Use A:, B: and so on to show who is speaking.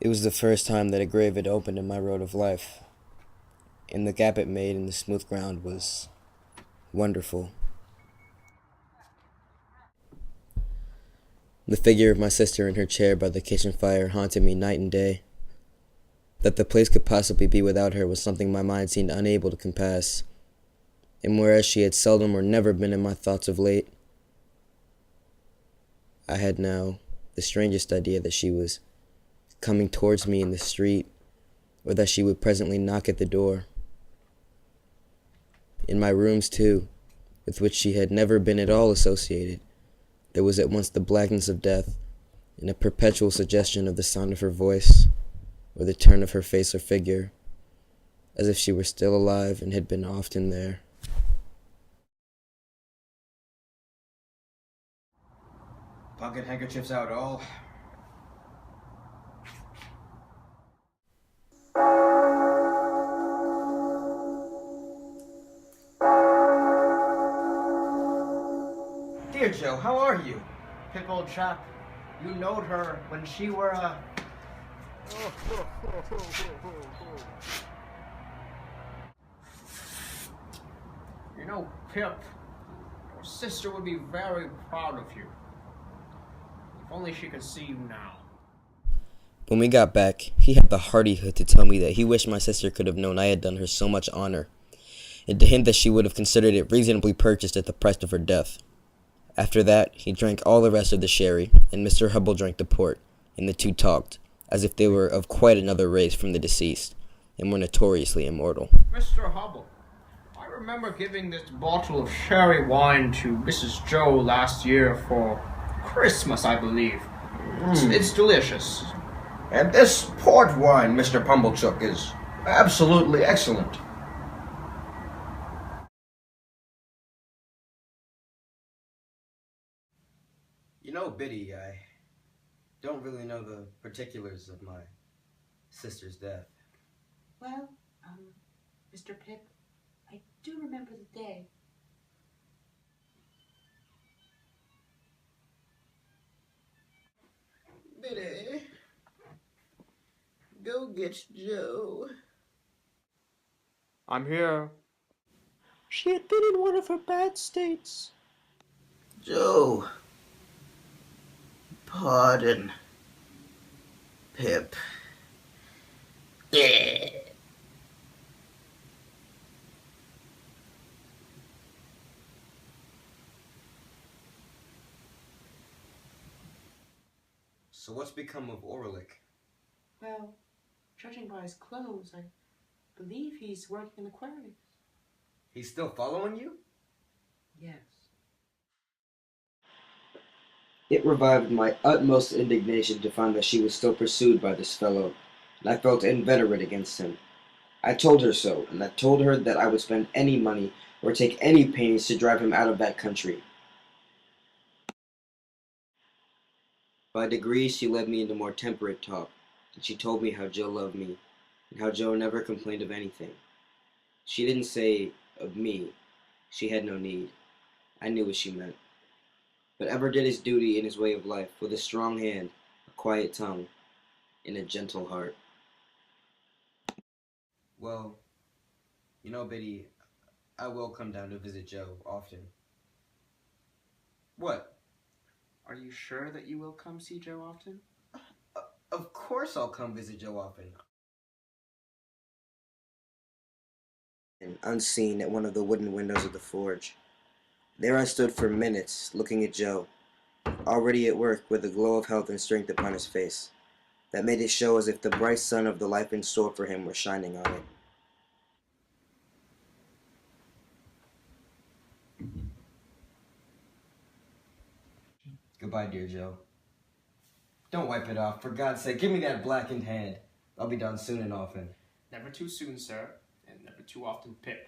A: It was the first time that a grave had opened in my road of life, and the gap it made in the smooth ground was wonderful. The figure of my sister in her chair by the kitchen fire haunted me night and day. That the place could possibly be without her was something my mind seemed unable to compass, and whereas she had seldom or never been in my thoughts of late, I had now the strangest idea that she was coming towards me in the street, or that she would presently knock at the door. In my rooms, too, with which she had never been at all associated, there was at once the blackness of death and a perpetual suggestion of the sound of her voice, or the turn of her face or figure, as if she were still alive and had been often there.
B: Pocket handkerchiefs out all. Dear Joe, how are you?
C: Pip, old chap, you knowed her when she were You know, Pip, your sister would be very proud of you. If only she could see you now.
A: When we got back, he had the hardihood to tell me that he wished my sister could have known I had done her so much honor, and to hint that she would have considered it reasonably purchased at the price of her death. After that, he drank all the rest of the sherry, and Mr. Hubble drank the port, and the two talked, as if they were of quite another race from the deceased, and were notoriously immortal.
C: Mr. Hubble, I remember giving this bottle of sherry wine to Mrs. Joe last year for Christmas, I believe. It's delicious.
B: And this port wine, Mr. Pumblechook, is absolutely excellent.
A: You know, Biddy, I don't really know the particulars of my sister's death.
D: Well, Mr. Pip, I do remember the day.
A: Biddy, go get Joe.
C: I'm here. She had been in one of her bad states.
B: Joe. Pardon. Pip. Yeah.
A: So what's become of Orlick?
D: Well, judging by his clothes, I believe he's working in the quarries.
A: He's still following you?
D: Yes.
A: It revived my utmost indignation to find that she was still pursued by this fellow, and I felt inveterate against him. I told her so, and I told her that I would spend any money or take any pains to drive him out of that country. By degrees she led me into more temperate talk, and she told me how Joe loved me, and how Joe never complained of anything. She didn't say of me. She had no need. I knew what she meant. But ever did his duty in his way of life, with a strong hand, a quiet tongue, and a gentle heart. Well, you know, Biddy, I will come down to visit Joe often. What?
C: Are you sure that you will come see Joe often?
A: Of course I'll come visit Joe often. And unseen at one of the wooden windows of the forge. There I stood for minutes, looking at Joe, already at work with a glow of health and strength upon his face, that made it show as if the bright sun of the life in store for him were shining on it. Goodbye, dear Joe. Don't wipe it off, for God's sake. Give me that blackened hand. I'll be done soon and often.
C: Never too soon, sir, and never too often, Pip.